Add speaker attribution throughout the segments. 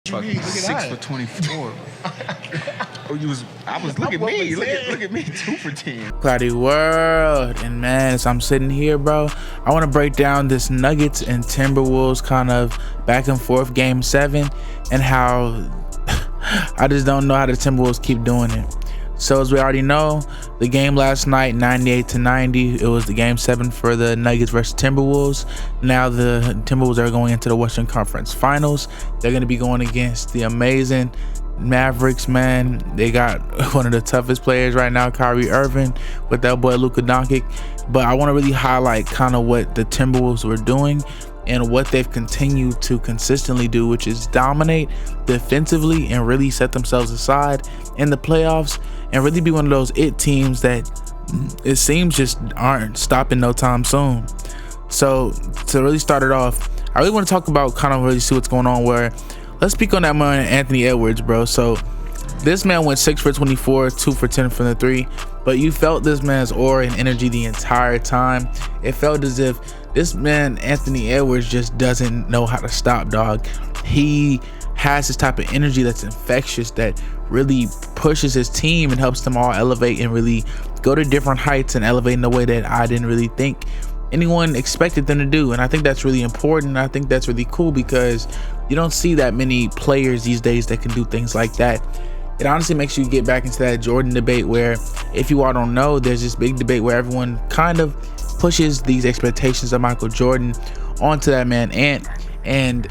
Speaker 1: Fucking 6 for 24. Look at me. Look at me, 2 for 10.
Speaker 2: ClowdyWorld, and man, as I'm sitting here, bro, I want to break down this Nuggets and Timberwolves kind of back and forth game 7 and how I just don't know how the Timberwolves keep doing it. So as we already know, the game last night, 98-90, it was the game 7 for the Nuggets versus Timberwolves. Now the Timberwolves are going into the Western Conference Finals. They're going to be going against the amazing Mavericks, man. They got one of the toughest players right now, Kyrie Irving, with that boy Luka Doncic. But I want to really highlight kind of what the Timberwolves were doing and what they've continued to consistently do, which is dominate defensively and really set themselves aside in the playoffs and really be one of those teams that it seems just aren't stopping no time soon. So to really start it off, I really want to talk about kind of really see what's going on where let's speak on that man Anthony Edwards, bro. So this man went 6 for 24, 2 for 10 from the 3, but you felt this man's aura and energy the entire time. It felt as if this man Anthony Edwards just doesn't know how to stop, dog. He has this type of energy that's infectious, that really pushes his team and helps them all elevate and really go to different heights and elevate in a way that I didn't really think anyone expected them to do. And I think that's really important. I think that's really cool because you don't see that many players these days that can do things like that. It honestly makes you get back into that Jordan debate where, if you all don't know, there's this big debate where everyone kind of pushes these expectations of Michael Jordan onto that man Ant, and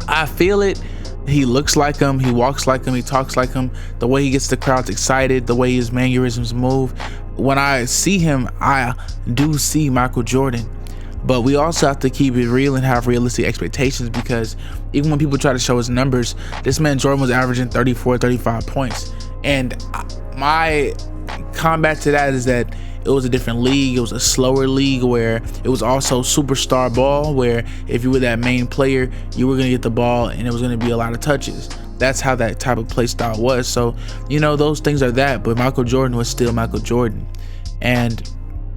Speaker 2: I feel it. He looks like him, he walks like him, he talks like him, the way he gets the crowds excited, the way his mannerisms move. When I see him, I do see Michael Jordan. But we also have to keep it real and have realistic expectations, because even when people try to show his numbers, this man Jordan was averaging 34, 35 points. And my combat to that is that it was a different league. It was a slower league where it was also superstar ball, where if you were that main player, you were going to get the ball and it was going to be a lot of touches. That's how that type of play style was. So, you know, those things are that, but Michael Jordan was still Michael Jordan. And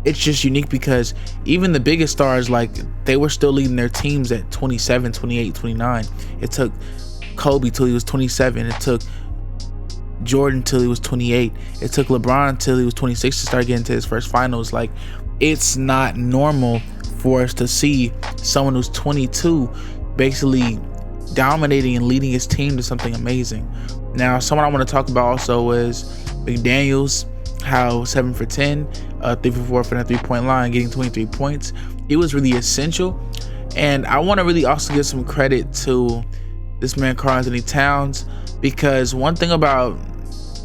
Speaker 2: it's just unique because even the biggest stars, like, they were still leading their teams at 27, 28, 29. It took Kobe till he was 27. It took Jordan till he was 28. It took LeBron till he was 26 to start getting to his first finals. Like, it's not normal for us to see someone who's 22 basically dominating and leading his team to something amazing. Now, someone I want to talk about also was McDaniels, how 7 for 10, 3 for 4 from the 3-point line, getting 23 points. He was really essential. And I want to really also give some credit to this man Karl-Anthony Towns, because one thing about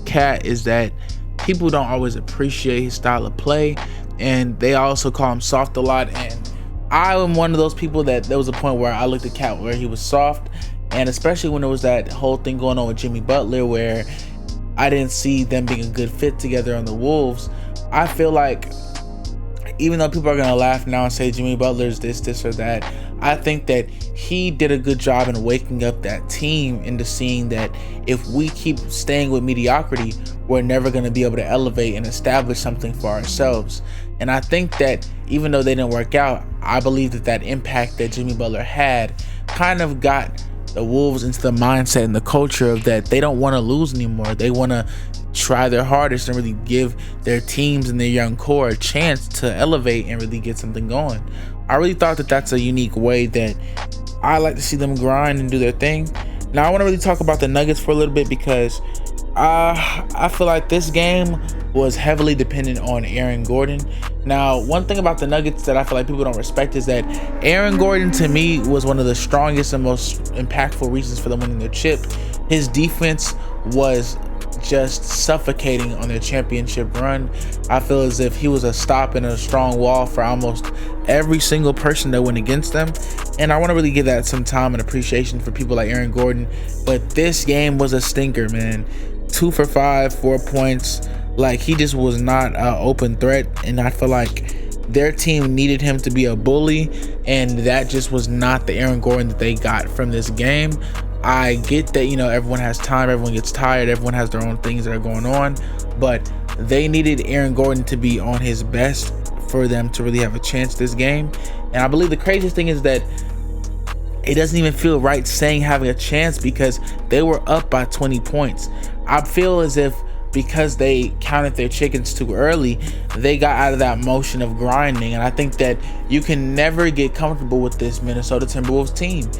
Speaker 2: Cat is that people don't always appreciate his style of play, and they also call him soft a lot. And I am one of those people that there was a point where I looked at Cat where he was soft, and especially when there was that whole thing going on with Jimmy Butler where I didn't see them being a good fit together on the Wolves. I feel like even though people are going to laugh now and say Jimmy Butler's this or that, I think that he did a good job in waking up that team into seeing that if we keep staying with mediocrity, we're never going to be able to elevate and establish something for ourselves. And I think that even though they didn't work out, I believe that that impact that Jimmy Butler had kind of got the Wolves into the mindset and the culture of that they don't want to lose anymore. They want to try their hardest and really give their teams and their young core a chance to elevate and really get something going. I really thought that that's a unique way that I like to see them grind and do their thing. Now I want to really talk about the Nuggets for a little bit, because I feel like this game was heavily dependent on Aaron Gordon. Now, one thing about the Nuggets that I feel like people don't respect is that Aaron Gordon, to me, was one of the strongest and most impactful reasons for them winning their chip. His defense was just suffocating on their championship run. I feel as if he was a stop and a strong wall for almost every single person that went against them. And I want to really give that some time and appreciation for people like Aaron Gordon. But this game was a stinker, man. 2 for 5, 4 points. Like, he just was not an open threat. And I feel like their team needed him to be a bully, and that just was not the Aaron Gordon that they got from this game. I get that, you know, everyone has time, everyone gets tired, everyone has their own things that are going on, but they needed Aaron Gordon to be on his best for them to really have a chance this game. And I believe the craziest thing is that it doesn't even feel right saying having a chance because they were up by 20 points. I feel as if because they counted their chickens too early, they got out of that motion of grinding. And I think that you can never get comfortable with this Minnesota Timberwolves team.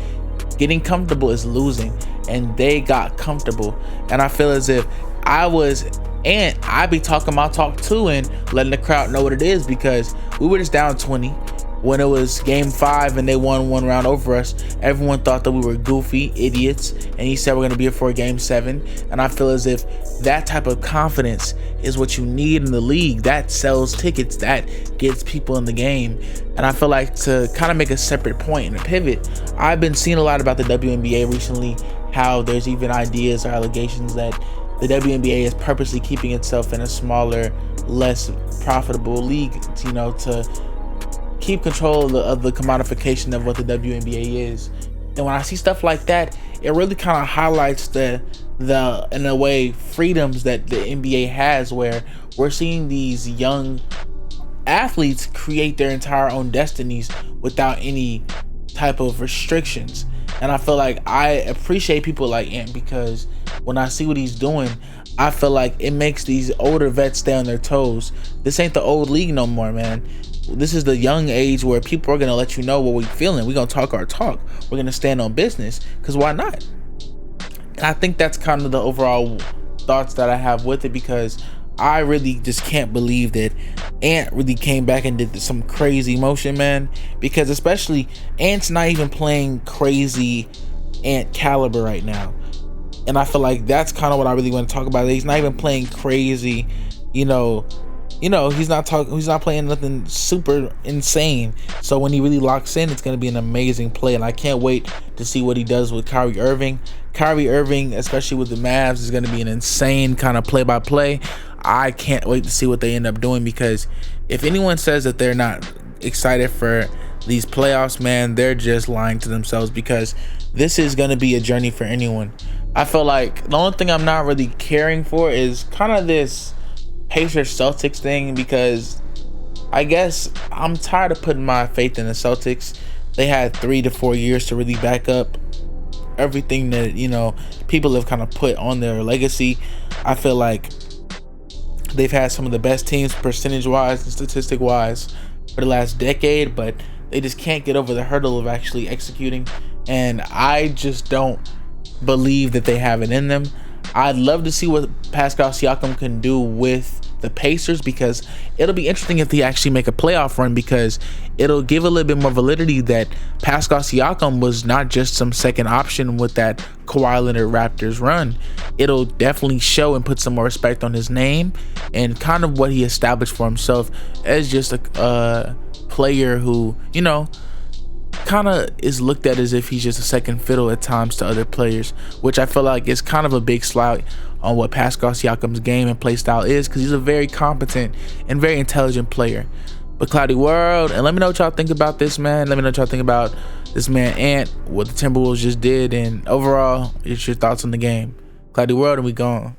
Speaker 2: Getting comfortable is losing, and they got comfortable. And I feel as if I'd be talking my talk too and letting the crowd know what it is, because we were just down 20 when it was game 5 and they won one round over us. Everyone thought that we were goofy idiots, and he said we're going to be here for game 7. And I feel as if that type of confidence is what you need in the league. That sells tickets, that gets people in the game. And I feel like, to kind of make a separate point and a pivot, I've been seeing a lot about the WNBA recently, how there's even ideas or allegations that the WNBA is purposely keeping itself in a smaller, less profitable league, to keep control of the commodification of what the WNBA is. And when I see stuff like that, it really kind of highlights the in a way freedoms that the NBA has, where we're seeing these young athletes create their entire own destinies without any type of restrictions. And I feel like I appreciate people like Ant, because when I see what he's doing, I feel like it makes these older vets stay on their toes. This ain't the old league no more, man. This is the young age where people are going to let you know what we're feeling. We're going to talk our talk. We're going to stand on business, because why not? And I think that's kind of the overall thoughts that I have with it, because I really just can't believe that Ant really came back and did some crazy motion, man. Because especially Ant's not even playing crazy Ant caliber right now. And I feel like that's kind of what I really want to talk about. He's not even playing crazy, he's not playing nothing super insane. So when he really locks in, it's going to be an amazing play. And I can't wait to see what he does with Kyrie Irving. Kyrie Irving, especially with the Mavs, is going to be an insane kind of play-by-play. I can't wait to see what they end up doing, because if anyone says that they're not excited for these playoffs, man, they're just lying to themselves, because this is going to be a journey for anyone. I feel like the only thing I'm not really caring for is kind of this Pacers Celtics thing, because I guess I'm tired of putting my faith in the Celtics. They had 3 to 4 years to really back up everything that people have kind of put on their legacy. I feel like they've had some of the best teams percentage wise and statistic wise for the last decade, but they just can't get over the hurdle of actually executing. And I just don't believe that they have it in them. I'd love to see what Pascal Siakam can do with the Pacers, because it'll be interesting if they actually make a playoff run, because it'll give a little bit more validity that Pascal Siakam was not just some second option with that Kawhi Leonard Raptors run. It'll definitely show and put some more respect on his name and kind of what he established for himself as just a player who, kind of is looked at as if he's just a second fiddle at times to other players, which I feel like is kind of a big slight on what Pascal Siakam's game and play style is, because he's a very competent and very intelligent player. But ClowdyWorld, and let me know what y'all think about this, man. Let me know what y'all think about this man Ant, what the Timberwolves just did, and overall, it's your thoughts on the game. ClowdyWorld, and we gone.